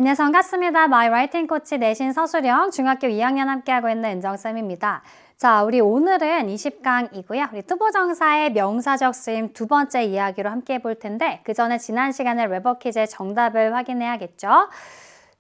안녕하세요. 반갑습니다. My Writing 코치 내신 서수령 중학교 2학년 함께하고 있는 은정쌤입니다. 자, 우리 오늘은 20강이고요. 우리 투부정사의 명사적 쓰임 두 번째 이야기로 함께 해볼 텐데 그 전에 지난 시간에 랩어 퀴즈의 정답을 확인해야겠죠.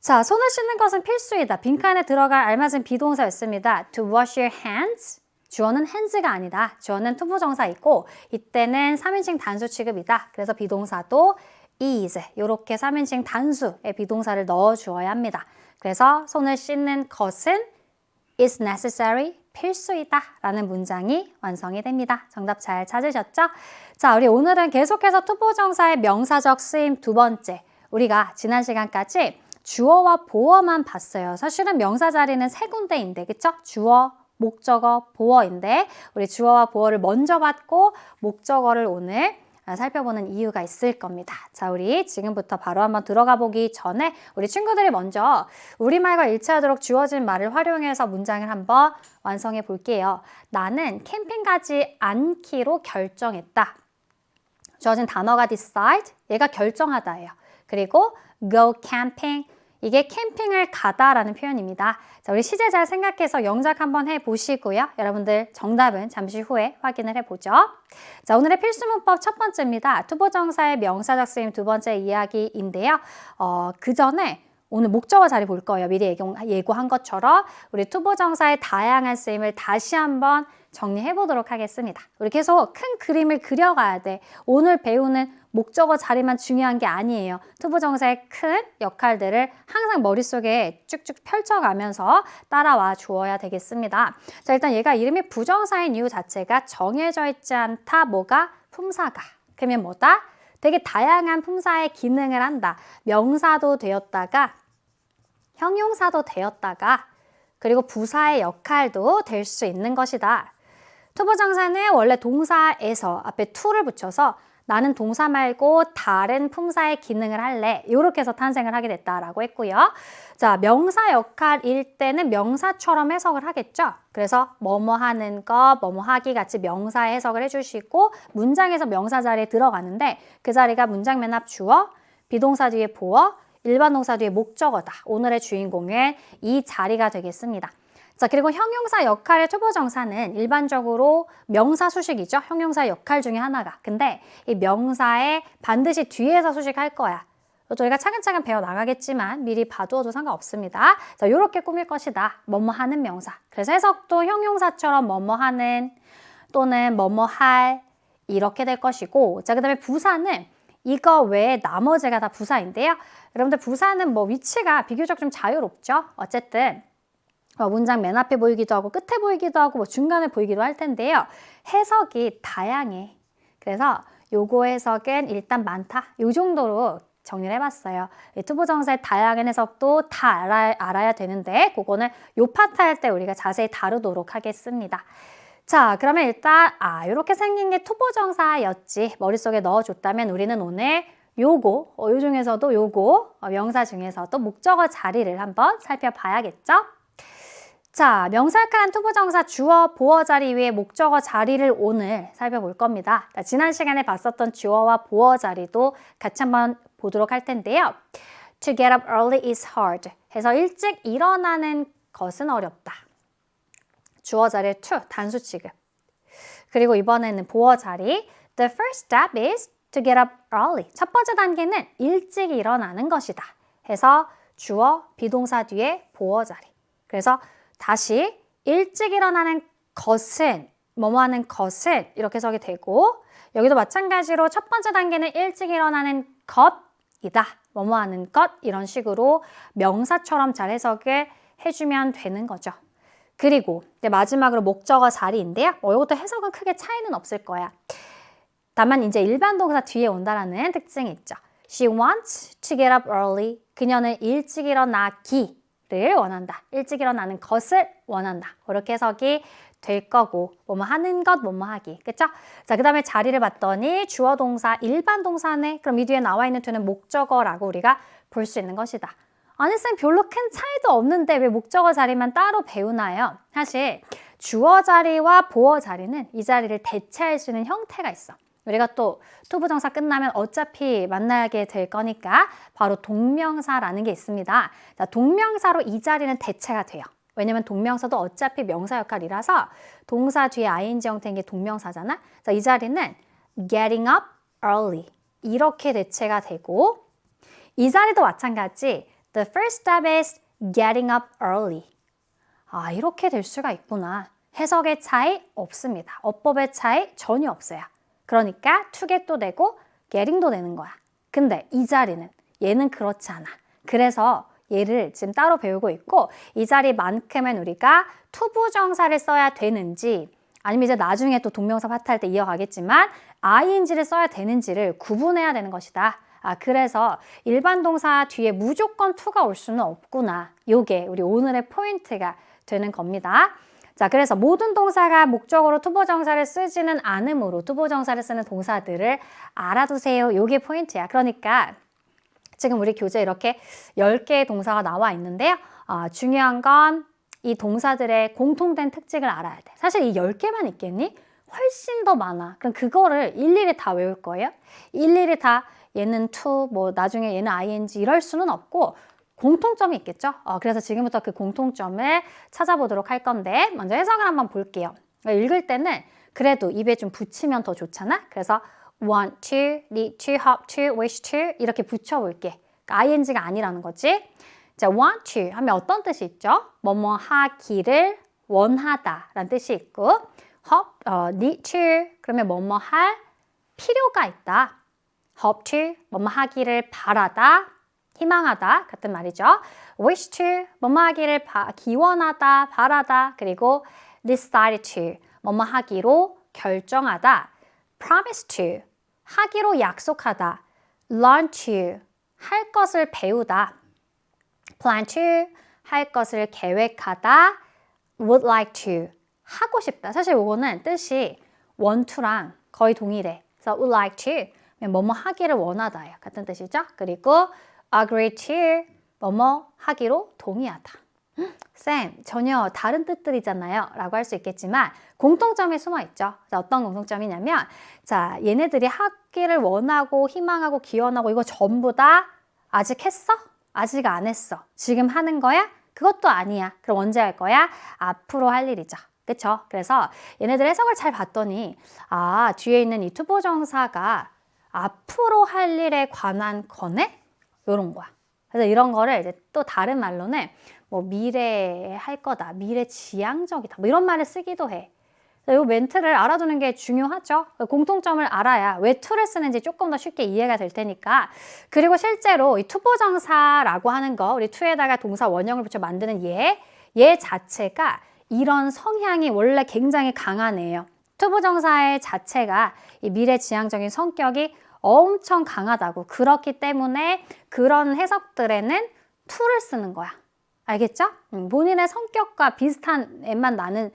자, 손을 씻는 것은 필수이다. 빈칸에 들어갈 알맞은 비동사였습니다. To wash your hands. 주어는 hands가 아니다. 주어는 투부정사이고 이때는 3인칭 단수 취급이다. 그래서 비동사도 is, 이렇게 3인칭 단수의 비동사를 넣어주어야 합니다. 그래서 손을 씻는 것은 is necessary, 필수이다 라는 문장이 완성이 됩니다. 정답 잘 찾으셨죠? 자, 우리 오늘은 계속해서 투부정사의 명사적 쓰임 두 번째. 우리가 지난 시간까지 주어와 보어만 봤어요. 사실은 명사 자리는 세 군데인데, 그쵸? 주어, 목적어, 보어인데 우리 주어와 보어를 먼저 봤고 목적어를 오늘 살펴보는 이유가 있을 겁니다. 자, 우리 지금부터 바로 한번 들어가 보기 전에 우리 친구들이 먼저 우리말과 일치하도록 주어진 말을 활용해서 문장을 한번 완성해 볼게요. 나는 캠핑 가지 않기로 결정했다. 주어진 단어가 decide, 얘가 결정하다예요. 그리고 go camping, 이게 캠핑을 가다라는 표현입니다. 자, 우리 시제 잘 생각해서 영작 한번 해보시고요. 여러분들 정답은 잠시 후에 확인을 해보죠. 자, 오늘의 필수 문법 첫 번째입니다. 투부정사의 명사적 쓰임 두 번째 이야기인데요. 그 전에 오늘 목적어 자리 볼 거예요. 미리 예고한 것처럼 우리 투부정사의 다양한 쓰임을 다시 한번 정리해 보도록 하겠습니다. 우리 계속 큰 그림을 그려가야 돼. 오늘 배우는 목적어 자리만 중요한 게 아니에요. 투부정사의 큰 역할들을 항상 머릿속에 쭉쭉 펼쳐가면서 따라와 주어야 되겠습니다. 자, 일단 얘가 이름이 부정사인 이유 자체가 정해져 있지 않다. 뭐가? 품사가. 그러면 뭐다? 되게 다양한 품사의 기능을 한다. 명사도 되었다가 형용사도 되었다가 그리고 부사의 역할도 될 수 있는 것이다. 투부정사는 원래 동사에서 앞에 to를 붙여서 나는 동사 말고 다른 품사의 기능을 할래. 이렇게 해서 탄생을 하게 됐다라고 했고요. 자, 명사 역할일 때는 명사처럼 해석을 하겠죠. 그래서 뭐뭐 하는 것, 뭐뭐 하기 같이 명사의 해석을 해주시고 문장에서 명사 자리에 들어가는데 그 자리가 문장 맨 앞 주어, 비동사 뒤에 보어, 일반 동사 뒤에 목적어다. 오늘의 주인공은 이 자리가 되겠습니다. 자, 그리고 형용사 역할의 투부정사는 일반적으로 명사 수식이죠. 형용사 역할 중에 하나가. 근데 이 명사에 반드시 뒤에서 수식할 거야. 저희가 차근차근 배워나가겠지만 미리 봐두어도 상관없습니다. 자, 요렇게 꾸밀 것이다. 뭐뭐 하는 명사. 그래서 해석도 형용사처럼 뭐뭐 하는 또는 뭐뭐 할 이렇게 될 것이고, 자, 그 다음에 부사는 이거 외에 나머지가 다 부사인데요. 여러분들 부사는 뭐 위치가 비교적 좀 자유롭죠. 어쨌든 문장 맨 앞에 보이기도 하고 끝에 보이기도 하고 뭐 중간에 보이기도 할 텐데요. 해석이 다양해. 그래서 요거 해석은 일단 많다. 요 정도로 정리를 해봤어요. 투부정사의 다양한 해석도 다 알아야 되는데 그거는 요 파트 할 때 우리가 자세히 다루도록 하겠습니다. 자, 그러면 일단 요렇게 생긴 게 투부정사였지. 머릿속에 넣어줬다면 우리는 오늘 요거, 요 중에서도 요거, 명사 중에서도 목적어 자리를 한번 살펴봐야겠죠? 자, 명사 역할한 투부정사 주어, 보어 자리 위에 목적어 자리를 오늘 살펴볼 겁니다. 자, 지난 시간에 봤었던 주어와 보어 자리도 같이 한번 보도록 할 텐데요. To get up early is hard. 해서 일찍 일어나는 것은 어렵다. 주어 자리에 to, 단수 취급. 그리고 이번에는 보어 자리. The first step is to get up early. 첫 번째 단계는 일찍 일어나는 것이다. 해서 주어, 비동사 뒤에 보어 자리. 그래서 다시 일찍 일어나는 것은, 뭐뭐 하는 것은 이렇게 해석이 되고 여기도 마찬가지로 첫 번째 단계는 일찍 일어나는 것이다. 뭐뭐 하는 것 이런 식으로 명사처럼 잘 해석을 해주면 되는 거죠. 그리고 이제 마지막으로 목적어 자리인데요. 이것도 해석은 크게 차이는 없을 거야. 다만 이제 일반 동사 뒤에 온다라는 특징이 있죠. She wants to get up early. 그녀는 일찍 일어나기를 원한다. 일찍 일어나는 것을 원한다. 그렇게 해석이 될 거고 뭐뭐 하는 것, 뭐뭐 하기. 그쵸? 자, 그 다음에 자리를 봤더니 주어 동사, 일반 동사네. 그럼 이 뒤에 나와 있는 to는 목적어라고 우리가 볼 수 있는 것이다. 아니 쌤 별로 큰 차이도 없는데 왜 목적어 자리만 따로 배우나요? 사실 주어 자리와 보어 자리는 이 자리를 대체할 수 있는 형태가 있어. 우리가 또 투부정사 끝나면 어차피 만나게 될 거니까 바로 동명사라는 게 있습니다. 자, 동명사로 이 자리는 대체가 돼요. 왜냐면 동명사도 어차피 명사 역할이라서 동사 뒤에 ing 형태인 게 동명사잖아. 자, 이 자리는 getting up early 이렇게 대체가 되고 이 자리도 마찬가지 the first step is getting up early. 아, 이렇게 될 수가 있구나. 해석의 차이 없습니다. 어법의 차이 전혀 없어요. 그러니까 to get도 되고 getting도 되는 거야. 근데 이 자리는 얘는 그렇지 않아. 그래서 얘를 지금 따로 배우고 있고 이 자리만큼은 우리가 투부정사를 써야 되는지 아니면 이제 나중에 또 동명사 파트할 때 이어가겠지만 ing를 써야 되는지를 구분해야 되는 것이다. 아, 그래서 일반 동사 뒤에 무조건 to가 올 수는 없구나. 요게 우리 오늘의 포인트가 되는 겁니다. 자, 그래서 모든 동사가 목적으로 투부정사를 쓰지는 않으므로 투부정사를 쓰는 동사들을 알아두세요. 요게 포인트야. 그러니까 지금 우리 교재에 이렇게 10개의 동사가 나와 있는데요. 중요한 건 이 동사들의 공통된 특징을 알아야 돼. 사실 이 10개만 있겠니? 훨씬 더 많아. 그럼 그거를 일일이 다 외울 거예요? 일일이 다 얘는 to, 뭐 나중에 얘는 ing 이럴 수는 없고 공통점이 있겠죠? 그래서 지금부터 그 공통점을 찾아보도록 할 건데 먼저 해석을 한번 볼게요. 읽을 때는 그래도 입에 좀 붙이면 더 좋잖아? 그래서 want to, need to, hope to, wish to 이렇게 붙여볼게. 그러니까 ing가 아니라는 거지. 자, want to 하면 어떤 뜻이 있죠? 뭐뭐 하기를 원하다 라는 뜻이 있고 hope, need to 그러면 뭐뭐 할 필요가 있다. hope to 뭐뭐 하기를 바라다, 희망하다 같은 말이죠. wish to 뭐뭐 하기를 기원하다, 바라다 그리고 decide to 뭐뭐 하기로 결정하다. promise to 하기로 약속하다. learn to 할 것을 배우다. plan to 할 것을 계획하다. would like to 하고 싶다. 사실 이거는 뜻이 want to랑 거의 동일해. 그래서 would like to 뭐뭐 하기를 원하다예요. 같은 뜻이죠. 그리고 agree to 뭐뭐 하기로 동의하다. 쌤, 전혀 다른 뜻들이잖아요. 라고 할 수 있겠지만 공통점이 숨어 있죠. 자, 어떤 공통점이냐면 자, 얘네들이 하기를 원하고 희망하고 기원하고 이거 전부 다 아직 했어? 아직 안 했어. 지금 하는 거야? 그것도 아니야. 그럼 언제 할 거야? 앞으로 할 일이죠. 그쵸? 그래서 얘네들 해석을 잘 봤더니 아, 뒤에 있는 이 투부정사가 앞으로 할 일에 관한 거네? 요런 거야. 그래서 이런 거를 이제 또 다른 말로는 뭐 미래에 할 거다, 미래지향적이다 뭐 이런 말을 쓰기도 해. 이 멘트를 알아두는 게 중요하죠. 공통점을 알아야 왜 to를 쓰는지 조금 더 쉽게 이해가 될 테니까. 그리고 실제로 이 투부정사라고 하는 거, 우리 to에다가 동사 원형을 붙여 만드는 얘 자체가 이런 성향이 원래 굉장히 강한 애예요. 투부정사의 자체가 이 미래지향적인 성격이 엄청 강하다고. 그렇기 때문에 그런 해석들에는 to를 쓰는 거야. 알겠죠? 본인의 성격과 비슷한 애만 나는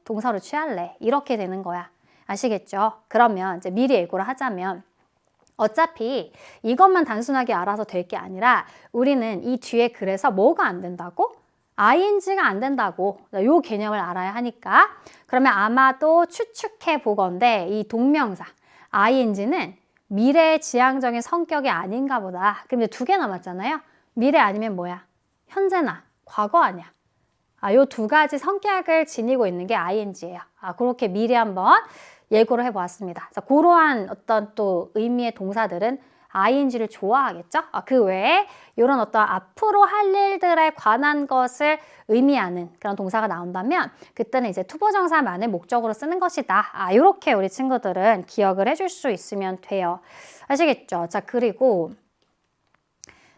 동사로 취할래. 이렇게 되는 거야. 아시겠죠? 그러면 이제 미리 예고를 하자면 어차피 이것만 단순하게 알아서 될 게 아니라 우리는 이 뒤에 그래서 뭐가 안 된다고? ing가 안 된다고. 이 개념을 알아야 하니까 그러면 아마도 추측해 보건대 이 동명사 ing는 미래지향적인 성격이 아닌가 보다. 그럼 이제 2개 남았잖아요. 미래 아니면 뭐야? 현재나 과거 아니야. 요 2가지 성격을 지니고 있는 게 ing예요. 그렇게 미리 한번 예고를 해보았습니다. 자, 그러한 어떤 또 의미의 동사들은 ing를 좋아하겠죠? 그 외에 이런 어떤 앞으로 할 일들에 관한 것을 의미하는 그런 동사가 나온다면 그때는 이제 투부정사만을 목적으로 쓰는 것이다. 이렇게 우리 친구들은 기억을 해줄 수 있으면 돼요. 아시겠죠? 자, 그리고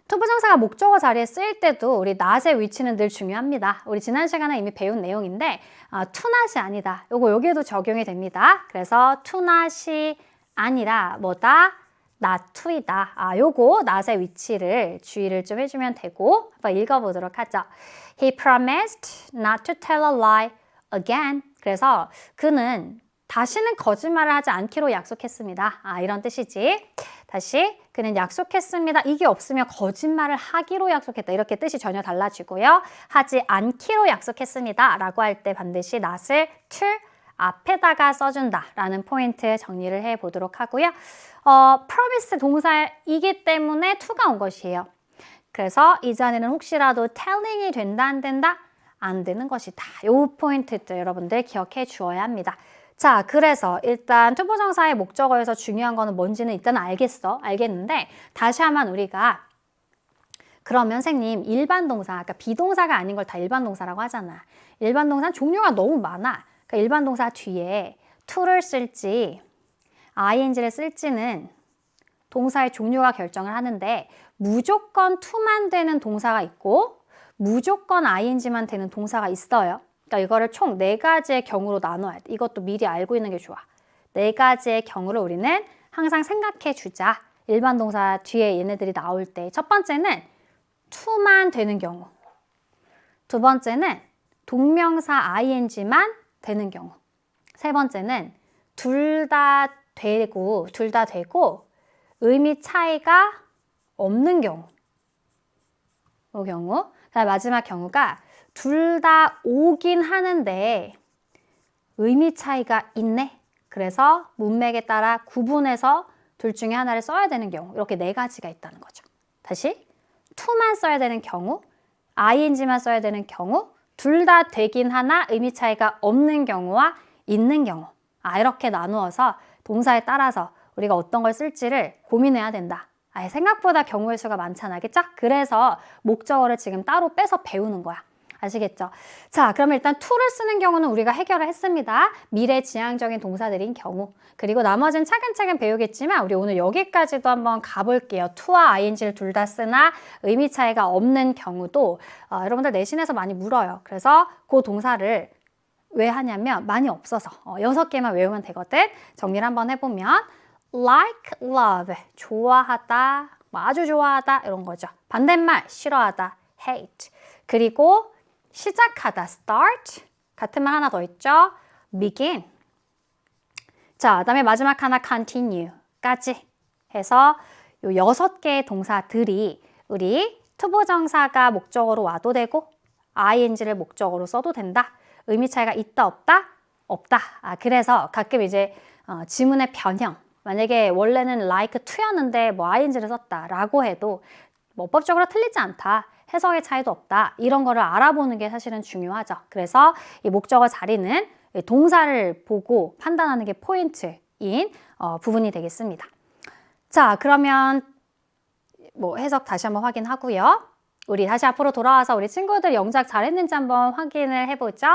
투부정사가 목적어 자리에 쓰일 때도 우리 not의 위치는 늘 중요합니다. 우리 지난 시간에 이미 배운 내용인데 to not이 아니다. 여기에도 적용이 됩니다. 그래서 to not이 아니라 뭐다? not to이다. 요거 not의 위치를 주의를 좀 해주면 되고 한번 읽어보도록 하죠. He promised not to tell a lie again. 그래서 그는 다시는 거짓말을 하지 않기로 약속했습니다. 이런 뜻이지. 다시 그는 약속했습니다. 이게 없으면 거짓말을 하기로 약속했다. 이렇게 뜻이 전혀 달라지고요. 하지 않기로 약속했습니다. 라고 할 때 반드시 not을 to 앞에다가 써준다 라는 포인트 정리를 해보도록 하고요. promise 동사이기 때문에 to가 온 것이에요. 그래서 이 자리는 혹시라도 telling이 된다 안 된다? 안 되는 것이다. 이 포인트도 여러분들 기억해 주어야 합니다. 자, 그래서 일단 투부정사의 목적어에서 중요한 거는 뭔지는 일단 알겠는데 다시 한번 우리가 그러면 선생님 일반 동사, 그러니까 비동사가 아닌 걸 다 일반 동사라고 하잖아. 일반 동사는 종류가 너무 많아. 그러니까 일반 동사 뒤에 to를 쓸지 ing를 쓸지는 동사의 종류가 결정을 하는데 무조건 to만 되는 동사가 있고 무조건 ing만 되는 동사가 있어요. 그러니까 이거를 총 4가지의 경우로 나눠야 돼. 이것도 미리 알고 있는 게 좋아. 4가지의 경우를 우리는 항상 생각해 주자. 일반 동사 뒤에 얘네들이 나올 때. 첫 번째는 to만 되는 경우. 두 번째는 동명사 ing만 되는 경우. 세 번째는 둘 다 되고 의미 차이가 없는 경우. 이 경우. 그다음 마지막 경우가 둘 다 오긴 하는데 의미 차이가 있네. 그래서 문맥에 따라 구분해서 둘 중에 하나를 써야 되는 경우. 이렇게 4가지가 있다는 거죠. 다시 to만 써야 되는 경우, ing만 써야 되는 경우, 둘 다 되긴 하나 의미 차이가 없는 경우와 있는 경우. 이렇게 나누어서 동사에 따라서 우리가 어떤 걸 쓸지를 고민해야 된다. 생각보다 경우의 수가 많잖아. 그쵸? 그래서 목적어를 지금 따로 빼서 배우는 거야. 아시겠죠? 자, 그러면 일단 to를 쓰는 경우는 우리가 해결을 했습니다. 미래지향적인 동사들인 경우. 그리고 나머지는 차근차근 배우겠지만 우리 오늘 여기까지도 한번 가볼게요. to와 ing를 둘 다 쓰나 의미 차이가 없는 경우도 여러분들 내신에서 많이 물어요. 그래서 그 동사를 왜 하냐면 많이 없어서 6개만 외우면 되거든. 정리를 한번 해보면 like, love, 좋아하다, 아주 좋아하다 이런 거죠. 반대말 싫어하다, hate. 그리고 시작하다, start. 같은 말 하나 더 있죠. begin. 자, 그다음에 마지막 하나 continue까지 해서 요 6개의 동사들이 우리 투부정사가 목적어로 와도 되고 ing를 목적어로 써도 된다. 의미 차이가 있다 없다? 없다. 그래서 가끔 이제 지문의 변형. 만약에 원래는 like to였는데 뭐 ing를 썼다라고 해도 뭐 법적으로 틀리지 않다. 해석의 차이도 없다. 이런 거를 알아보는 게 사실은 중요하죠. 그래서 이 목적어 자리는 동사를 보고 판단하는 게 포인트인 부분이 되겠습니다. 자, 그러면 뭐 해석 다시 한번 확인하고요. 우리 다시 앞으로 돌아와서 우리 친구들 영작 잘했는지 한번 확인을 해보죠.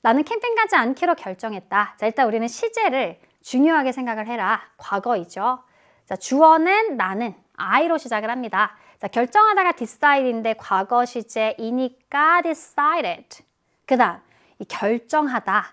나는 캠핑 가지 않기로 결정했다. 자, 일단 우리는 시제를 중요하게 생각을 해라. 과거이죠. 자, 주어는 나는 I로 시작을 합니다. 자, 결정하다가 decide인데 과거 시제이니까 decided. 그 다음, 이 결정하다.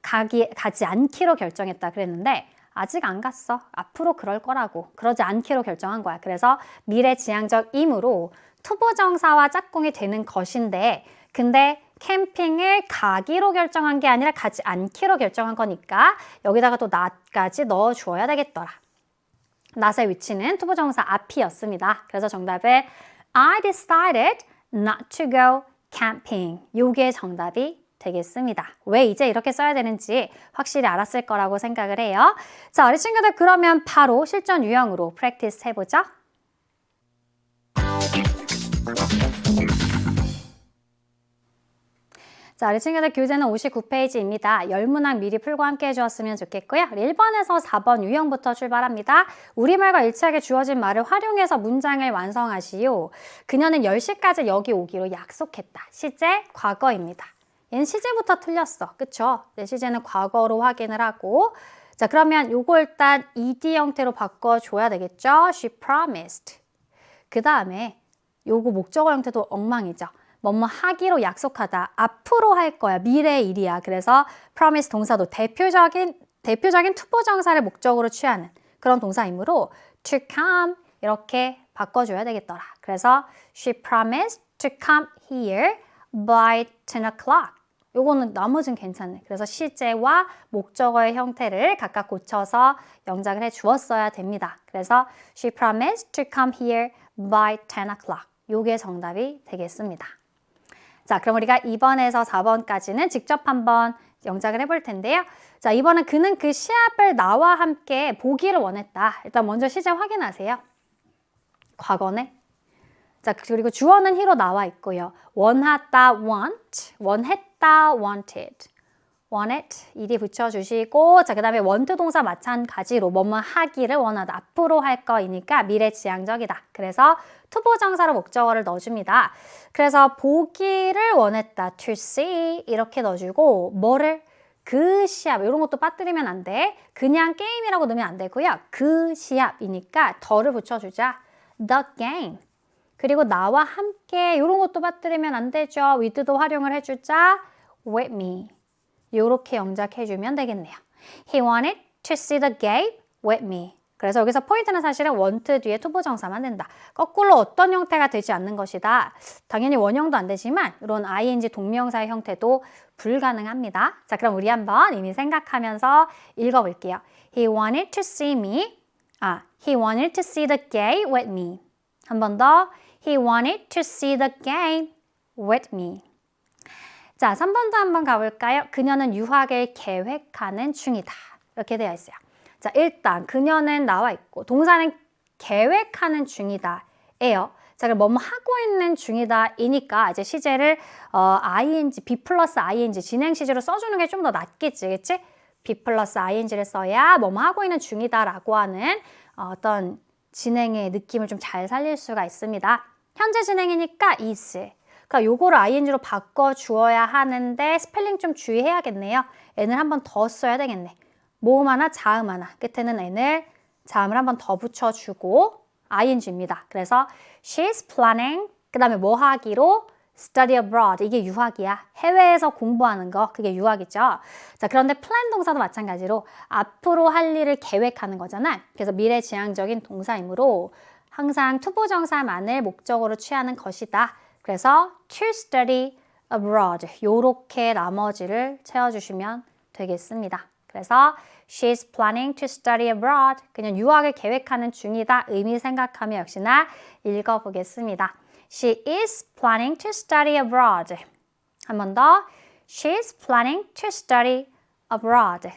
가지 않기로 결정했다 그랬는데 아직 안 갔어. 앞으로 그럴 거라고. 그러지 않기로 결정한 거야. 그래서 미래지향적이므로 투부정사와 짝꿍이 되는 것인데 근데 캠핑을 가기로 결정한 게 아니라 가지 않기로 결정한 거니까 여기다가 또 not까지 넣어주어야 되겠더라. not의 위치는 투부정사 앞이었습니다. 그래서 정답은 I decided not to go camping. 요게 정답이 되겠습니다. 왜 이제 이렇게 써야 되는지 확실히 알았을 거라고 생각을 해요. 자, 우리 친구들 그러면 바로 실전 유형으로 프랙티스 해보죠. 자, 우리 친구들 교재는 59페이지입니다. 열문항 미리 풀고 함께 해주었으면 좋겠고요. 1번에서 4번 유형부터 출발합니다. 우리말과 일치하게 주어진 말을 활용해서 문장을 완성하시오. 그녀는 10시까지 여기 오기로 약속했다. 시제 과거입니다. 얘는 시제부터 틀렸어. 그쵸? 네, 시제는 과거로 확인을 하고 자, 그러면 요거 일단 ed 형태로 바꿔줘야 되겠죠? She promised. 그 다음에 요거 목적어 형태도 엉망이죠. 뭐뭐 하기로 약속하다. 앞으로 할 거야. 미래의 일이야. 그래서 promise 동사도 대표적인 투부정사를 목적으로 취하는 그런 동사이므로 to come 이렇게 바꿔줘야 되겠더라. 그래서 she promised to come here by 10 o'clock. 요거는 나머지는 괜찮네. 그래서 시제와 목적어의 형태를 각각 고쳐서 영작을 해 주었어야 됩니다. 그래서 she promised to come here by 10 o'clock. 요게 정답이 되겠습니다. 자, 그럼 우리가 2번에서 4번까지는 직접 한번 영작을 해볼 텐데요. 자, 이번은 그는 그 시합을 나와 함께 보기를 원했다. 일단 먼저 시제 확인하세요. 과거네. 자, 그리고 주어는 he로 나와 있고요. 원하다, want, 원했다, wanted. wanted, ed 붙여주시고, 자, 그 다음에 want 동사 마찬가지로 뭐뭐 하기를 원하다. 앞으로 할 거이니까 미래지향적이다. 그래서 투보정사로 목적어를 넣어줍니다. 그래서 보기를 원했다. to see 이렇게 넣어주고 뭐를? 그 시합, 이런 것도 빠뜨리면 안 돼. 그냥 게임이라고 넣으면 안 되고요. 그 시합이니까 더를 붙여주자. the game. 그리고 나와 함께 이런 것도 빠뜨리면 안 되죠. with도 활용을 해주자. with me. 이렇게 영작해주면 되겠네요. He wanted to see the game with me. 그래서 여기서 포인트는 사실은 want 뒤에 투부정사만 된다. 거꾸로 어떤 형태가 되지 않는 것이다. 당연히 원형도 안 되지만 이런 ing 동명사의 형태도 불가능합니다. 자, 그럼 우리 한번 이미 생각하면서 읽어볼게요. He wanted to see me. He wanted to see the game with me. 한 번 더. He wanted to see the game with me. 자, 3번도 한번 가볼까요? 그녀는 유학을 계획하는 중이다. 이렇게 되어 있어요. 자, 일단 그녀는 나와 있고 동사는 계획하는 중이다. 에요. 자, 그럼 뭐뭐 하고 있는 중이다. 이니까 이제 시제를 ing, be 플러스 ing 진행 시제로 써주는 게 좀 더 낫겠지. 그치? be 플러스 ing를 써야 뭐뭐 하고 있는 중이다 라고 하는 어떤 진행의 느낌을 좀 잘 살릴 수가 있습니다. 현재 진행이니까 is. 그러니까 요거를 ing로 바꿔 주어야 하는데 스펠링 좀 주의해야겠네요. n을 한 번 더 써야 되겠네. 모음 하나, 자음 하나. 끝에는 n을, 자음을 한 번 더 붙여주고 ing입니다. 그래서 she's planning, 그 다음에 뭐 하기로? study abroad. 이게 유학이야. 해외에서 공부하는 거. 그게 유학이죠. 자, 그런데 plan 동사도 마찬가지로 앞으로 할 일을 계획하는 거잖아. 그래서 미래지향적인 동사이므로 항상 투부정사만을 목적으로 취하는 것이다. 그래서 to study abroad 요렇게 나머지를 채워주시면 되겠습니다. 그래서 she's planning to study abroad 그냥 유학을 계획하는 중이다 의미 생각하며 역시나 읽어보겠습니다. She is planning to study abroad. 한 번 더. She's planning to study abroad.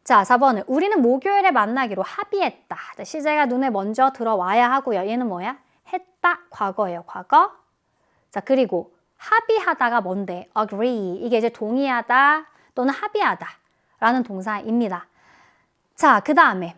자, 4번은 우리는 목요일에 만나기로 합의했다. 시제가 눈에 먼저 들어와야 하고요. 얘는 뭐야? 했다, 과거예요, 과거. 자, 그리고 합의하다가 뭔데? agree. 이게 이제 동의하다 또는 합의하다 라는 동사입니다. 자, 그 다음에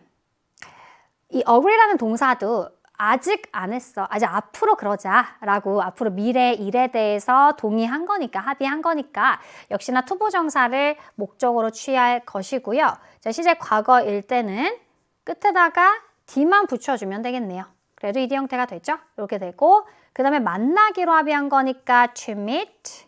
이 agree라는 동사도 아직 안 했어. 아직 앞으로 그러자 라고 앞으로 미래 일에 대해서 동의한 거니까 합의한 거니까 역시나 투부정사를 목적으로 취할 것이고요. 자, 시제 과거일 때는 끝에다가 d만 붙여주면 되겠네요. 그래도 ed 형태가 됐죠? 이렇게 되고 그 다음에 만나기로 합의한 거니까 to meet.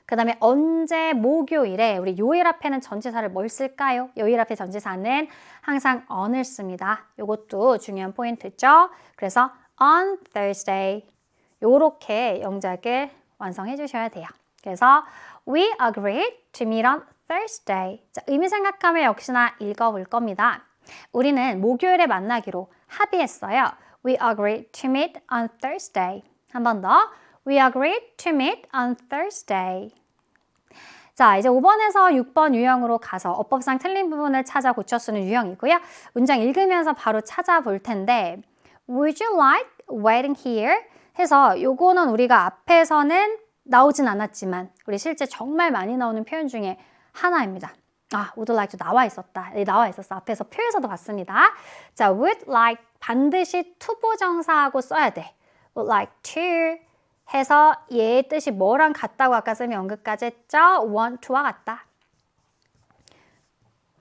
그 다음에 언제 목요일에 우리 요일 앞에는 전치사를 뭘 쓸까요? 요일 앞에 전치사는 항상 on을 씁니다. 이것도 중요한 포인트죠. 그래서 on Thursday 요렇게 영작을 완성해 주셔야 돼요. 그래서 we agreed to meet on Thursday. 자, 의미 생각하면 역시나 읽어볼 겁니다. 우리는 목요일에 만나기로 합의했어요. We agreed to meet on Thursday. 한 번 더. We agreed to meet on Thursday. 자, 이제 5번에서 6번 유형으로 가서 어법상 틀린 부분을 찾아 고쳐 쓰는 유형이고요. 문장 읽으면서 바로 찾아볼 텐데 Would you like waiting here? 해서 요거는 우리가 앞에서는 나오진 않았지만 우리 실제 정말 많이 나오는 표현 중에 하나입니다. would like to 나와 있었다. 나와 있었어. 앞에서 표에서도 봤습니다. 자, would like 반드시 투부정사하고 써야 돼. would like to 해서 얘의 뜻이 뭐랑 같다고 아까 쌤이 언급까지 했죠? want to와 같다.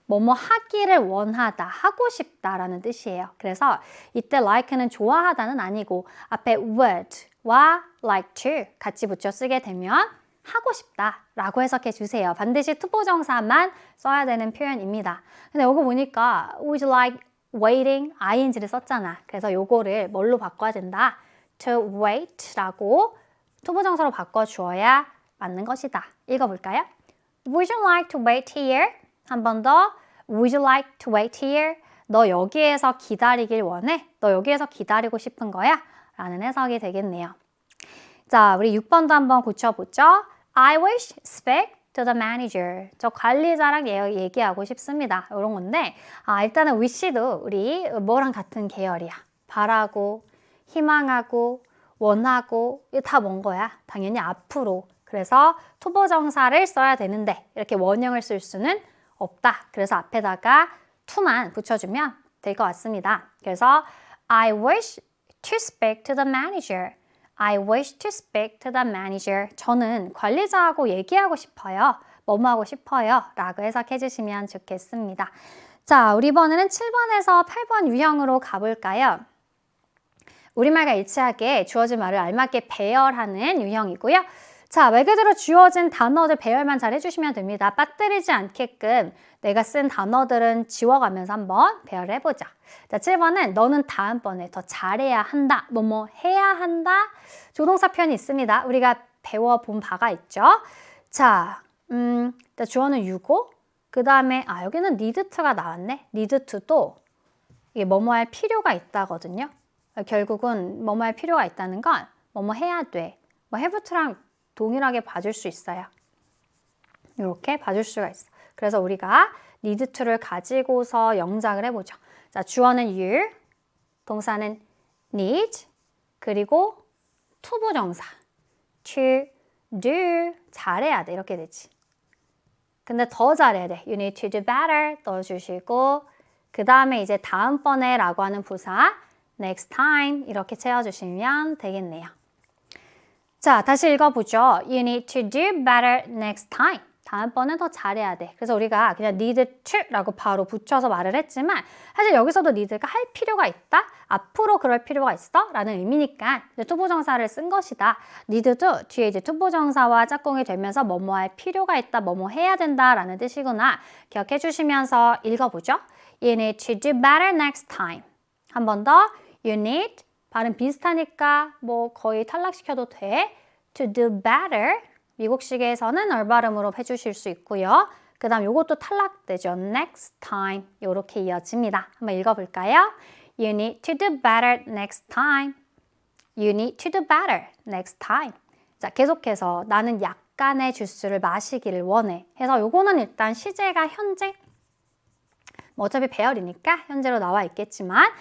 뭐뭐 하기를 원하다, 하고 싶다라는 뜻이에요. 그래서 이때 like는 좋아하다는 아니고 앞에 would와 like to 같이 붙여 쓰게 되면 하고 싶다라고 해석해 주세요. 반드시 투부정사만 써야 되는 표현입니다. 근데 이거 보니까 would you like waiting ing를 썼잖아. 그래서 요거를 뭘로 바꿔야 된다? to wait라고 투부정사로 바꿔주어야 맞는 것이다. 읽어볼까요? Would you like to wait here? 한 번 더. Would you like to wait here? 너 여기에서 기다리길 원해? 너 여기에서 기다리고 싶은 거야? 라는 해석이 되겠네요. 자, 우리 6번도 한번 고쳐보죠. I wish speak to the manager. 저 관리자랑 얘기하고 싶습니다. 이런 건데, 일단은 wish도 우리 뭐랑 같은 계열이야. 바라고, 희망하고, 원하고, 이거 다 뭔 거야? 당연히 앞으로. 그래서 투보정사를 써야 되는데, 이렇게 원형을 쓸 수는 없다. 그래서 앞에다가 to만 붙여주면 될 것 같습니다. 그래서 I wish to speak to the manager. I wish to speak to the manager. 저는 관리자하고 얘기하고 싶어요. 뭐뭐 하고 싶어요. 라고 해석해 주시면 좋겠습니다. 자, 우리 이번에는 7번에서 8번 유형으로 가볼까요? 우리말과 일치하게 주어진 말을 알맞게 배열하는 유형이고요. 자, 말 그대로 주어진 단어들 배열만 잘 해주시면 됩니다. 빠뜨리지 않게끔 내가 쓴 단어들은 지워가면서 한번 배열을 해보자. 자, 7번은 너는 다음번에 더 잘해야 한다. 뭐뭐 해야 한다. 조동사 표현이 있습니다. 우리가 배워본 바가 있죠. 자, 주어는 유고, 그 다음에 여기는 need to가 나왔네. need to도 이게 뭐뭐 할 필요가 있다거든요. 결국은 뭐뭐 할 필요가 있다는 건 뭐뭐 해야 돼. 뭐 have to랑 동일하게 봐줄 수 있어요. 이렇게 봐줄 수가 있어. 그래서 우리가 need to를 가지고서 영작을 해보죠. 자, 주어는 you, 동사는 need, 그리고 투부정사 to do, 잘해야 돼. 이렇게 되지. 근데 더 잘해야 돼. You need to do better 넣어주시고, 그 다음에 이제 다음번에 라고 하는 부사 next time 이렇게 채워주시면 되겠네요. 자, 다시 읽어보죠. You need to do better next time. 다음번엔 더 잘해야 돼. 그래서 우리가 그냥 need to라고 바로 붙여서 말을 했지만 사실 여기서도 need가 할 필요가 있다? 앞으로 그럴 필요가 있어? 라는 의미니까 투부정사를 쓴 것이다. need도 뒤에 이제 투부정사와 짝꿍이 되면서 뭐뭐 할 필요가 있다, 뭐뭐 해야 된다 라는 뜻이구나. 기억해 주시면서 읽어보죠. You need to do better next time. 한 번 더. You need, 발음 비슷하니까 뭐 거의 탈락시켜도 돼. To do better. 미국식에서는 얼발음으로 해주실 수 있고요. 그 다음 요것도 탈락되죠. Next time. 요렇게 이어집니다. 한번 읽어볼까요? You need to do better next time. You need to do better next time. 자, 계속해서 나는 약간의 주스를 마시기를 원해. 해서 요거는 일단 시제가 현재. 뭐 어차피 배열이니까 현재로 나와 있겠지만,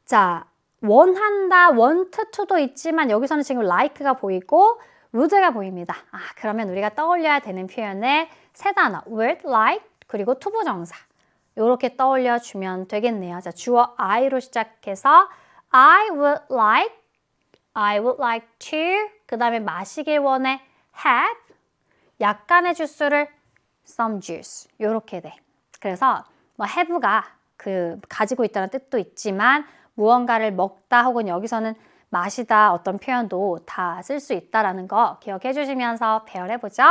자, 원한다, want to도 있지만 여기서는 지금 like가 보이고 would가 보입니다. 그러면 우리가 떠올려야 되는 표현의 세 단어 would, like, 그리고 투부정사 이렇게 떠올려 주면 되겠네요. 자, 주어 I로 시작해서 I would like to, 그 다음에 마시길 원해 have, 약간의 주스를 some juice 이렇게 돼. 그래서 뭐 have가 가지고 있다는 뜻도 있지만 무언가를 먹다 혹은 여기서는 마시다 어떤 표현도 다 쓸 수 있다라는 거 기억해 주시면서 배열해보죠.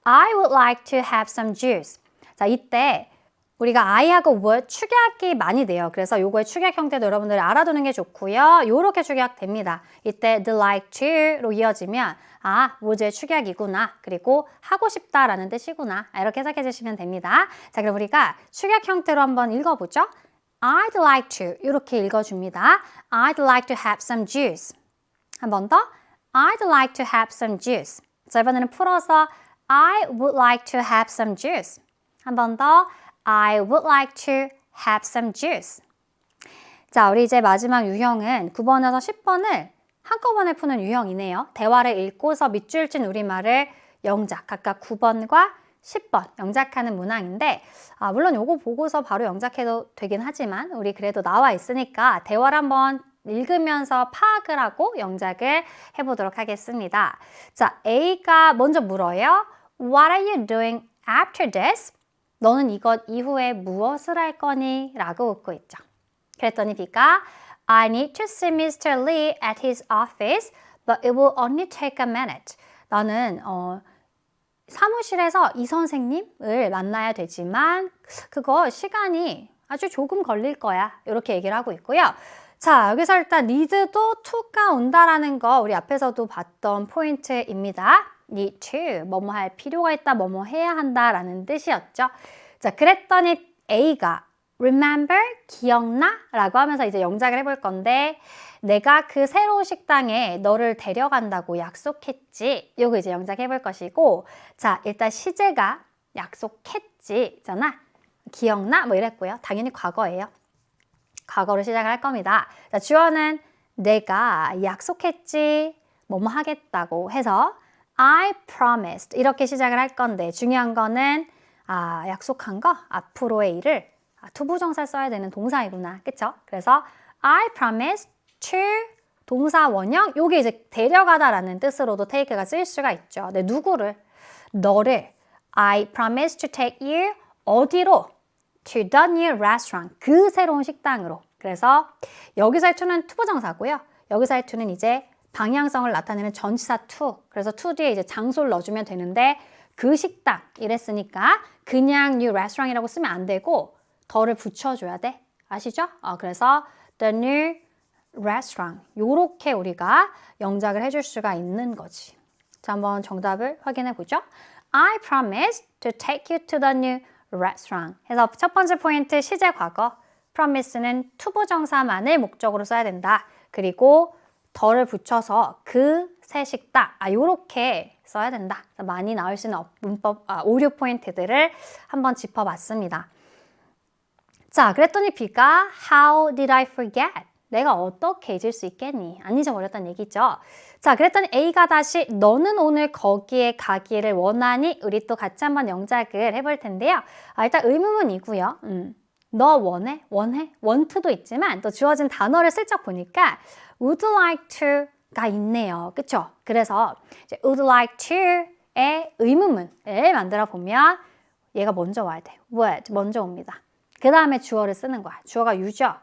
I would like to have some juice. 자, 이때 우리가 I하고 would 축약이 많이 돼요. 그래서 요거의 축약 형태도 여러분들이 알아두는 게 좋고요. 요렇게 축약됩니다. 이때 the like to로 이어지면 would의 축약이구나. 그리고 하고 싶다라는 뜻이구나. 이렇게 해석해 주시면 됩니다. 자, 그럼 우리가 축약 형태로 한번 읽어보죠. I'd like to 이렇게 읽어줍니다. I'd like to have some juice. 한 번 더. I'd like to have some juice. 자, 이번에는 풀어서 I would like to have some juice. 한 번 더. I would like to have some juice. 자, 우리 이제 마지막 유형은 9번에서 10번을 한꺼번에 푸는 유형이네요. 대화를 읽고서 밑줄 친 우리말을 영작, 각각 9번과 10번 영작하는 문항인데 물론 요거 보고서 바로 영작해도 되긴 하지만 우리 그래도 나와 있으니까 대화를 한번 읽으면서 파악을 하고 영작을 해보도록 하겠습니다. 자, A가 먼저 물어요. What are you doing after this? 너는 이것 이후에 무엇을 할 거니? 라고 묻고 있죠. 그랬더니 B가 I need to see Mr. Lee at his office, but it will only take a minute. 나는 사무실에서 이 선생님을 만나야 되지만 그거 시간이 아주 조금 걸릴 거야. 이렇게 얘기를 하고 있고요. 자, 여기서 일단 need도 to가 온다라는 거 우리 앞에서도 봤던 포인트입니다. need to, 뭐뭐 할 필요가 있다, 뭐뭐 해야 한다라는 뜻이었죠. 자, 그랬더니 A가 remember, 기억나? 라고 하면서 이제 영작을 해볼 건데 내가 그 새로운 식당에 너를 데려간다고 약속했지. 요거 이제 영작해 볼 것이고, 자, 일단 시제가 약속했지잖아. 기억나? 뭐 이랬고요. 당연히 과거예요. 과거로 시작을 할 겁니다. 자, 주어는 내가 약속했지. 뭐뭐 하겠다고 해서 I promised 이렇게 시작을 할 건데 중요한 거는 약속한 거 앞으로의 일을 투부정사 써야 되는 동사이구나. 그쵸? 그래서 I promised to 동사 원형 요게 이제 데려가다라는 뜻으로도 take가 쓰일 수가 있죠. 근데 누구를? 너를 I promised to take you 어디로? To the new restaurant 그 새로운 식당으로. 그래서 여기서의 to는 투부정사고요. 여기서의 to는 이제 방향성을 나타내는 전치사 to. 그래서 to 뒤에 이제 장소를 넣어주면 되는데 그 식당 이랬으니까 그냥 new restaurant이라고 쓰면 안 되고 더를 붙여줘야 돼. 아시죠? 그래서 the new restaurant 요렇게 우리가 영작을 해줄 수가 있는 거지. 자, 한번 정답을 확인해 보죠. I promise to take you to the new restaurant. 해서 첫 번째 포인트 시제 과거. promise는 투부정사만을 목적으로 써야 된다. 그리고 더를 붙여서 그 새 식당 요렇게 써야 된다. 많이 나올 수 있는 문법 오류 포인트들을 한번 짚어봤습니다. 자, 그랬더니 B가 How did I forget? 내가 어떻게 잊을 수 있겠니? 안 잊어버렸다는 얘기죠. 자, 그랬더니 A가 다시 너는 오늘 거기에 가기를 원하니? 우리 또 같이 한번 영작을 해볼 텐데요. 일단 의문문이고요. 너 원해? 원해? want도 있지만 또 주어진 단어를 슬쩍 보니까 would like to가 있네요. 그쵸? 그래서 이제 would like to의 의문문을 만들어 보면 얘가 먼저 와야 돼. would 먼저 옵니다. 그 다음에 주어를 쓰는 거야. 주어가 you죠.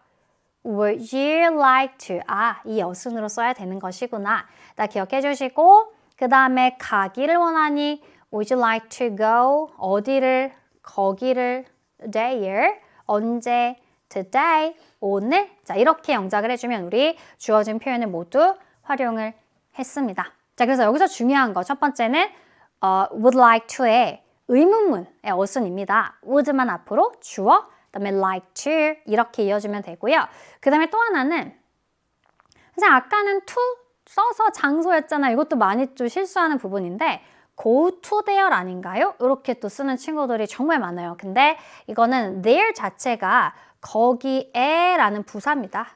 Would you like to? 이 여순으로 써야 되는 것이구나. 다 기억해 주시고 그 다음에 가기를 원하니 Would you like to go? 어디를? 거기를? There? 언제? Today? 오늘? 자, 이렇게 영작을 해주면 우리 주어진 표현을 모두 활용을 했습니다. 자, 그래서 여기서 중요한 거 첫 번째는 would like to의 의문문의 어순입니다. would만 앞으로 주어 그다음에 like to 이렇게 이어주면 되고요. 그 다음에 또 하나는 사실 아까는 to 써서 장소였잖아요. 이것도 많이 좀 실수하는 부분인데 go to there 아닌가요? 이렇게 또 쓰는 친구들이 정말 많아요. 근데 이거는 there 자체가 거기에 라는 부사입니다.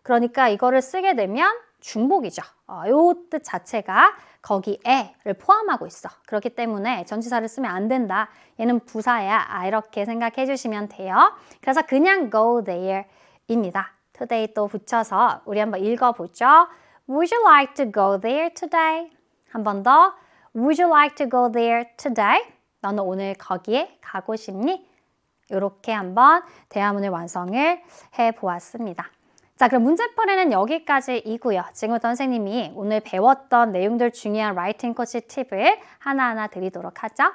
그러니까 이거를 쓰게 되면 중복이죠. 이 뜻 자체가 거기에를 포함하고 있어. 그렇기 때문에 전치사를 쓰면 안 된다. 얘는 부사야. 이렇게 생각해 주시면 돼요. 그래서 그냥 go there입니다. today 또 붙여서 우리 한번 읽어보죠. Would you like to go there today? 한 번 더. Would you like to go there today? 너는 오늘 거기에 가고 싶니? 이렇게 한번 대화문을 완성을 해보았습니다. 자, 그럼 문제풀이는 여기까지이고요. 지금부터 선생님이 오늘 배웠던 내용들 중요한 라이팅 코치 팁을 하나하나 드리도록 하죠.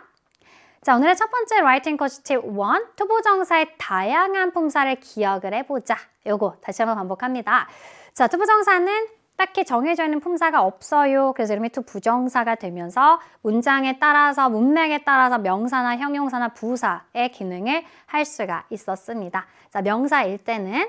자, 오늘의 첫 번째 라이팅 코치 팁 1, 투부정사의 다양한 품사를 기억을 해보자. 요거 다시 한번 반복합니다. 자, 투부정사는 딱히 정해져 있는 품사가 없어요. 그래서 이름이 투부정사가 되면서 문장에 따라서, 문맥에 따라서 명사나 형용사나 부사의 기능을 할 수가 있었습니다. 자, 명사일 때는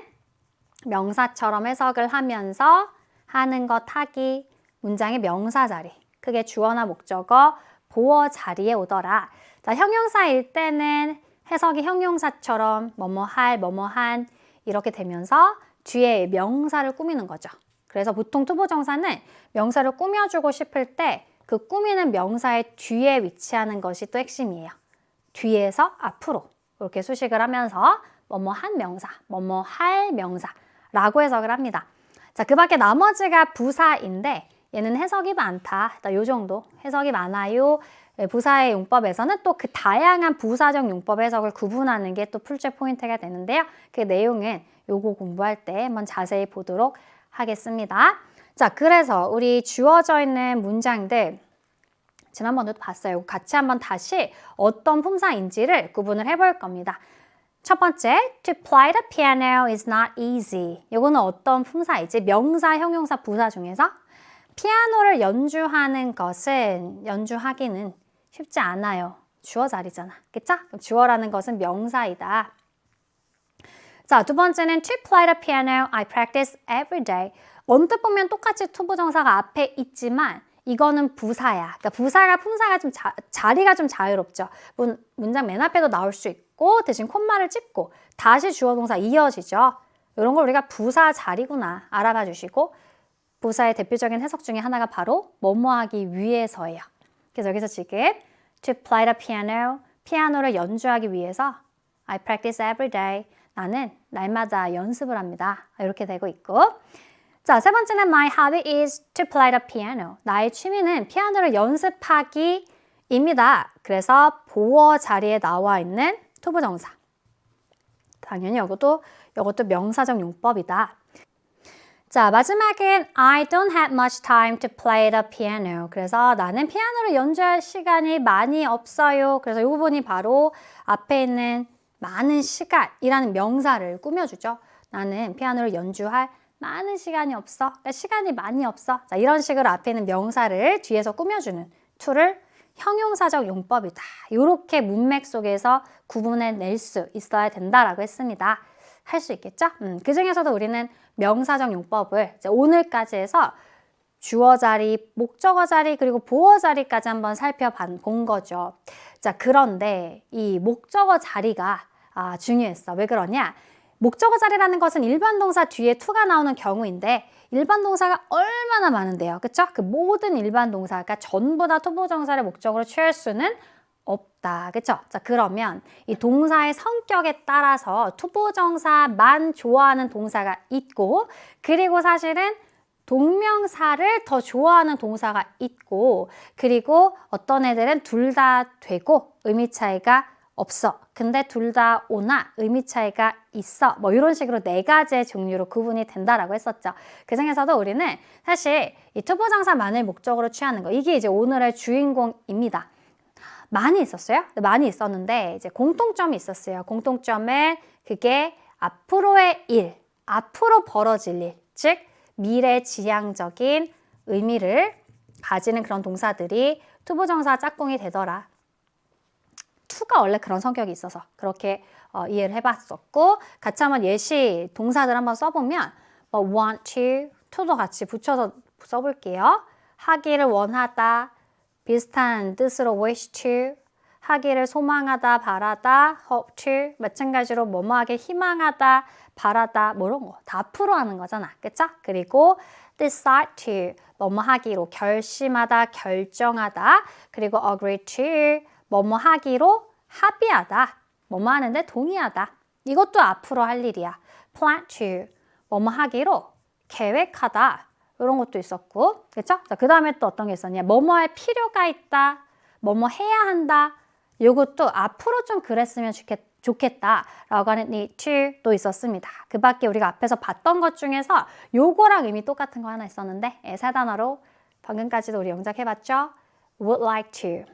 명사처럼 해석을 하면서 하는 것 하기, 문장의 명사 자리, 크게 주어나 목적어, 보어 자리에 오더라. 자, 형용사일 때는 해석이 형용사처럼 뭐뭐 할, 뭐뭐 한 이렇게 되면서 뒤에 명사를 꾸미는 거죠. 그래서 보통 투부정사는 명사를 꾸며주고 싶을 때 그 꾸미는 명사의 뒤에 위치하는 것이 또 핵심이에요. 뒤에서 앞으로 이렇게 수식을 하면서 뭐뭐 한 명사, 뭐뭐 할 명사 라고 해석을 합니다. 자, 그 밖에 나머지가 부사인데 얘는 해석이 많다. 요 정도 해석이 많아요. 부사의 용법에서는 또 그 다양한 부사적 용법 해석을 구분하는 게 또 풀제 포인트가 되는데요. 그 내용은 요거 공부할 때 한번 자세히 보도록 하겠습니다. 자, 그래서 우리 주어져 있는 문장들 지난번에도 봤어요. 같이 한번 다시 어떤 품사인지를 구분을 해볼 겁니다. 첫 번째, to play the piano is not easy. 이거는 어떤 품사이지? 명사, 형용사, 부사 중에서 피아노를 연주하는 것은, 연주하기는 쉽지 않아요. 주어 자리잖아. 그쵸? 그럼 주어라는 것은 명사이다. 자, 두 번째는 to play the piano, I practice every day. 언뜻 보면 똑같이 투부정사가 앞에 있지만 이거는 부사야. 그러니까 부사가 품사가 좀 자리가 좀 자유롭죠. 문장 맨 앞에도 나올 수 있고 대신 콤마를 찍고 다시 주어 동사 이어지죠. 이런 걸 우리가 부사 자리구나 알아봐 주시고 부사의 대표적인 해석 중에 하나가 바로 뭐뭐 하기 위해서예요. 그래서 여기서 지금 to play the piano, 피아노를 연주하기 위해서 I practice every day. 나는 날마다 연습을 합니다. 이렇게 되고 있고 자, 세 번째는 my hobby is to play the piano. 나의 취미는 피아노를 연습하기입니다. 그래서 보어 자리에 나와 있는 투부정사. 당연히 이것도 명사적 용법이다. 자, 마지막은 I don't have much time to play the piano. 그래서 나는 피아노를 연주할 시간이 많이 없어요. 그래서 이 부분이 바로 앞에 있는 많은 시간이라는 명사를 꾸며주죠. 나는 피아노를 연주할 많은 시간이 없어. 그러니까 시간이 많이 없어. 자, 이런 식으로 앞에 있는 명사를 뒤에서 꾸며주는 to를 형용사적 용법이다. 이렇게 문맥 속에서 구분해낼 수 있어야 된다라고 했습니다. 할 수 있겠죠? 그 중에서도 우리는 명사적 용법을 이제 오늘까지 해서 주어 자리, 목적어 자리, 그리고 보어 자리까지 한번 살펴본 거죠. 자, 그런데 이 목적어 자리가 중요했어. 왜 그러냐? 목적어 자리라는 것은 일반 동사 뒤에 to가 나오는 경우인데 일반 동사가 얼마나 많은데요. 그쵸? 그 모든 일반 동사가 전부 다 투부정사를 목적으로 취할 수는 없다. 그쵸? 자, 그러면 이 동사의 성격에 따라서 투부정사만 좋아하는 동사가 있고 그리고 사실은 동명사를 더 좋아하는 동사가 있고 그리고 어떤 애들은 둘 다 되고 의미 차이가 없어. 근데 둘 다 오나 의미 차이가 있어. 뭐 이런 식으로 네 가지의 종류로 구분이 된다라고 했었죠. 그 중에서도 우리는 사실 이 투부정사만을 목적으로 취하는 거 이게 이제 오늘의 주인공입니다. 많이 있었어요. 많이 있었는데 이제 공통점이 있었어요. 공통점은 그게 앞으로의 일, 앞으로 벌어질 일, 즉 미래지향적인 의미를 가지는 그런 동사들이 투부정사 짝꿍이 되더라. to가 원래 그런 성격이 있어서 그렇게 이해를 해봤었고 같이 한번 예시 동사들 한번 써보면 want to, to도 같이 붙여서 써볼게요. 하기를 원하다, 비슷한 뜻으로 wish to, 하기를 소망하다, 바라다, hope to, 마찬가지로 뭐뭐 하길 희망하다, 바라다, 뭐 이런 거 다 앞으로 하는 거잖아. 그쵸? 그리고 decide to, 뭐뭐 하기로 결심하다, 결정하다, 그리고 agree to, 뭐뭐 하기로 합의하다, 뭐뭐 하는데 동의하다. 이것도 앞으로 할 일이야. plan to, 뭐뭐 하기로 계획하다. 이런 것도 있었고, 그렇죠? 자, 그 다음에 또 어떤 게 있었냐? 뭐뭐 할 필요가 있다, 뭐뭐 해야 한다. 이것도 앞으로 좀 그랬으면 좋겠다라고 하는 need to도 있었습니다. 그 밖에 우리가 앞에서 봤던 것 중에서 요거랑 의미 똑같은 거 하나 있었는데 세 단어로 방금까지도 우리 영작해봤죠? would like to,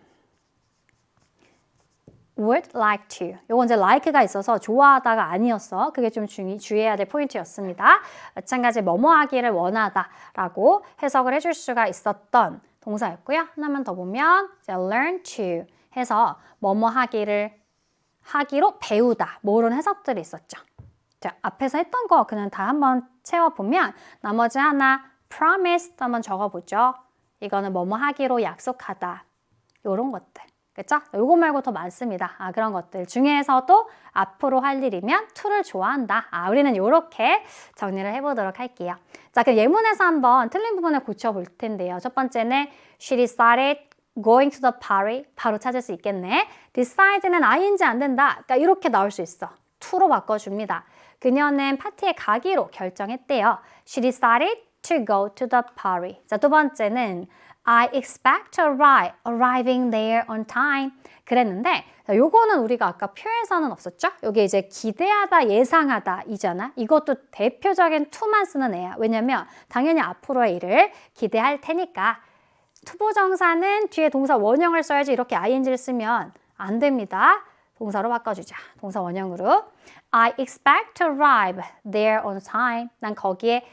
would like to. 요거 이제 like가 있어서 좋아하다가 아니었어. 그게 좀 주의해야 될 포인트였습니다. 마찬가지 뭐뭐 하기를 원하다라고 해석을 해줄 수가 있었던 동사였고요. 하나만 더 보면 이제 learn to 해서 뭐뭐 하기로 배우다. 뭐 이런 해석들이 있었죠. 자, 앞에서 했던 거 그냥 다 한번 채워보면 나머지 하나 promise 한번 적어보죠. 이거는 뭐뭐 하기로 약속하다. 요런 것들. 그쵸? 요거 말고 더 많습니다. 그런 것들 중에서도 앞으로 할 일이면 to를 좋아한다. 우리는 요렇게 정리를 해보도록 할게요. 자, 그럼 예문에서 한번 틀린 부분을 고쳐볼 텐데요. 첫 번째는 she decided going to the party. 바로 찾을 수 있겠네. decide는 ing 안 된다. 그러니까 이렇게 나올 수 있어. to로 바꿔줍니다. 그녀는 파티에 가기로 결정했대요. She decided to go to the party. 자, 두 번째는 I expect to arriving there on time. 그랬는데 요거는 우리가 아까 표에서는 없었죠? 여기 이제 기대하다, 예상하다 이잖아. 이것도 대표적인 to만 쓰는 애야. 왜냐면 당연히 앞으로의 일을 기대할 테니까. 투부정사는 뒤에 동사 원형을 써야지 이렇게 ing를 쓰면 안 됩니다. 동사로 바꿔주자. 동사 원형으로. I expect to arrive there on time. 난 거기에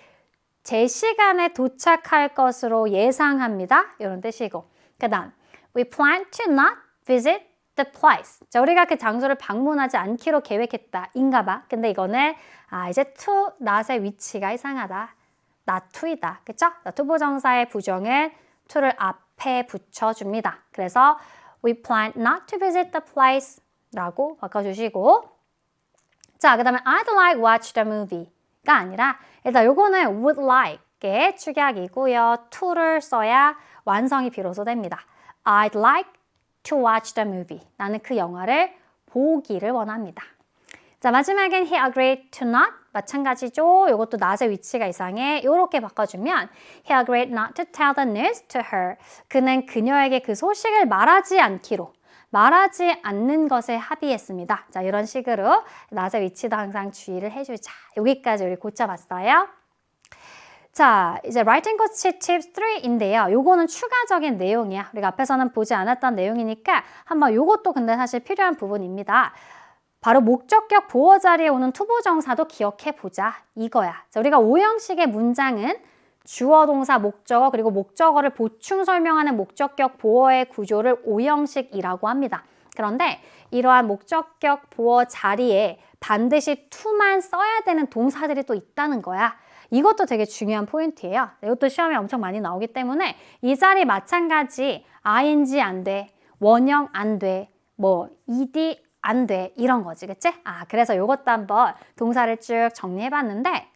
제 시간에 도착할 것으로 예상합니다. 이런 뜻이고. 그 다음, we plan to not visit the place. 자, 우리가 그 장소를 방문하지 않기로 계획했다. 인가 봐. 근데 이거는 이제 to not의 위치가 이상하다. not to이다. 그쵸? 투부정사의 부정은 to를 앞에 붙여줍니다. 그래서 we plan not to visit the place 라고 바꿔주시고 자, 그 다음에 I'd like watch the movie가 아니라 일단 요거는 would like의 축약이고요. to를 써야 완성이 비로소 됩니다. I'd like to watch the movie. 나는 그 영화를 보기를 원합니다. 자, 마지막엔 he agreed to not. 마찬가지죠. 이것도 not의 위치가 이상해. 이렇게 바꿔주면 he agreed not to tell the news to her. 그는 그녀에게 그 소식을 말하지 않기로. 말하지 않는 것에 합의했습니다. 자, 이런 식으로 not의 위치도 항상 주의를 해주자. 여기까지 우리 고쳐봤어요. 자, 이제 writing coach tips 3인데요. 요거는 추가적인 내용이야. 우리가 앞에서는 보지 않았던 내용이니까 한번 요것도 근데 사실 필요한 부분입니다. 바로 목적격 보어 자리에 오는 투부정사도 기억해보자. 이거야. 자, 우리가 오형식의 문장은 주어, 동사, 목적어 그리고 목적어를 보충 설명하는 목적격 보어의 구조를 오형식이라고 합니다. 그런데 이러한 목적격 보어 자리에 반드시 to만 써야 되는 동사들이 또 있다는 거야. 이것도 되게 중요한 포인트예요. 이것도 시험에 엄청 많이 나오기 때문에 이 자리 마찬가지 ing 안 돼, 원형 안 돼, 뭐 ed 안 돼 이런 거지, 그치? 그래서 이것도 한번 동사를 쭉 정리해봤는데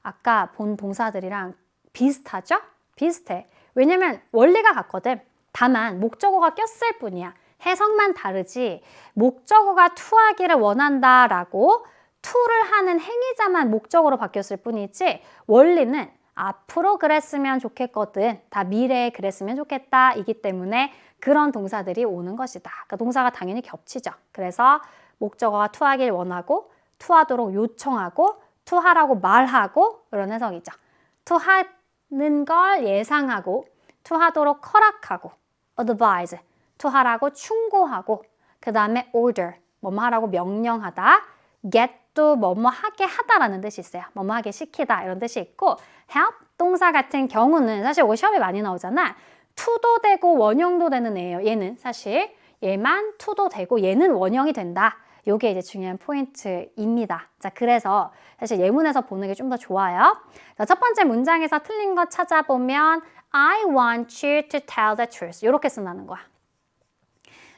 아까 본 동사들이랑 비슷하죠? 비슷해. 왜냐면 원리가 같거든. 다만 목적어가 꼈을 뿐이야. 해석만 다르지 목적어가 to하기를 원한다라고 to를 하는 행위자만 목적어로 바뀌었을 뿐이지 원리는 앞으로 그랬으면 좋겠거든. 다 미래에 그랬으면 좋겠다. 이기 때문에 그런 동사들이 오는 것이다. 그러니까 동사가 당연히 겹치죠. 그래서 목적어가 to하길 원하고 to하도록 요청하고 to하라고 말하고 이런 해석이죠. to하는 걸 예상하고 to하도록 허락하고 advise, to하라고 충고하고 그 다음에 order, 뭐뭐 하라고 명령하다 get 또 뭐뭐 하게 하다라는 뜻이 있어요. 뭐뭐 하게 시키다 이런 뜻이 있고 help 동사 같은 경우는 사실 이거 시험에 많이 나오잖아. to도 되고 원형도 되는 애예요. 얘는 사실 얘만 to도 되고 얘는 원형이 된다. 요게 이제 중요한 포인트입니다. 자, 그래서 사실 예문에서 보는 게 좀 더 좋아요. 자, 첫 번째 문장에서 틀린 거 찾아보면 I want you to tell the truth. 이렇게 쓴다는 거야.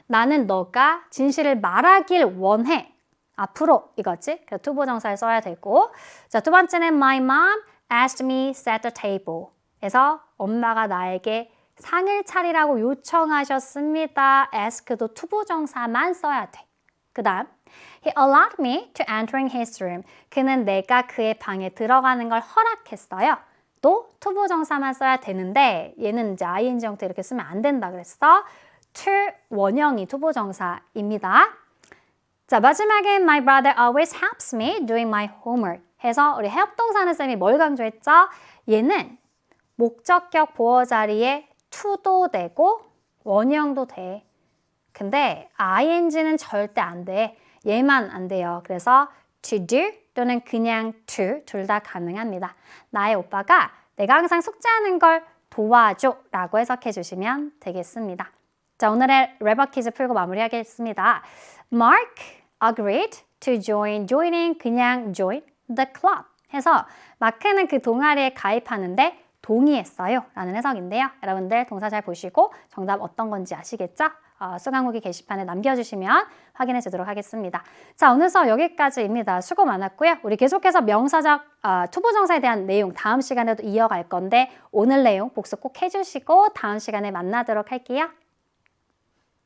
나는 너가 진실을 말하길 원해. 앞으로 이거지. 그래서 투부정사를 써야 되고 자, 두 번째는 My mom asked me set the table. 에서 엄마가 나에게 상을 차리라고 요청하셨습니다. ask도 투부정사만 써야 돼. 그 다음 He allowed me to entering his room. 그는 내가 그의 방에 들어가는 걸 허락했어요. 또 투부정사만 써야 되는데 얘는 이제 ing 형태 이렇게 쓰면 안 된다 그랬어. to 원형이 투부정사입니다. 자, 마지막에 My brother always helps me doing my homework 해서 우리 help 동사는 쌤이 뭘 강조했죠? 얘는 목적격 보어 자리에 to도 되고 원형도 돼. 근데 ing는 절대 안 돼. 얘만 안 돼요. 그래서 to do 또는 그냥 to 둘 다 가능합니다. 나의 오빠가 내가 항상 숙제하는 걸 도와줘 라고 해석해 주시면 되겠습니다. 자, 오늘의 랩어 퀴즈 풀고 마무리하겠습니다. Mark agreed to joining 그냥 join the club 해서 마크는 그 동아리에 가입하는데 동의했어요 라는 해석인데요. 여러분들 동사 잘 보시고 정답 어떤 건지 아시겠죠? 수강 후기 게시판에 남겨주시면 확인해 주도록 하겠습니다. 자, 오늘 수업 여기까지입니다. 수고 많았고요. 우리 계속해서 명사적 투부정사에 대한 내용 다음 시간에도 이어갈 건데 오늘 내용 복습 꼭 해주시고 다음 시간에 만나도록 할게요.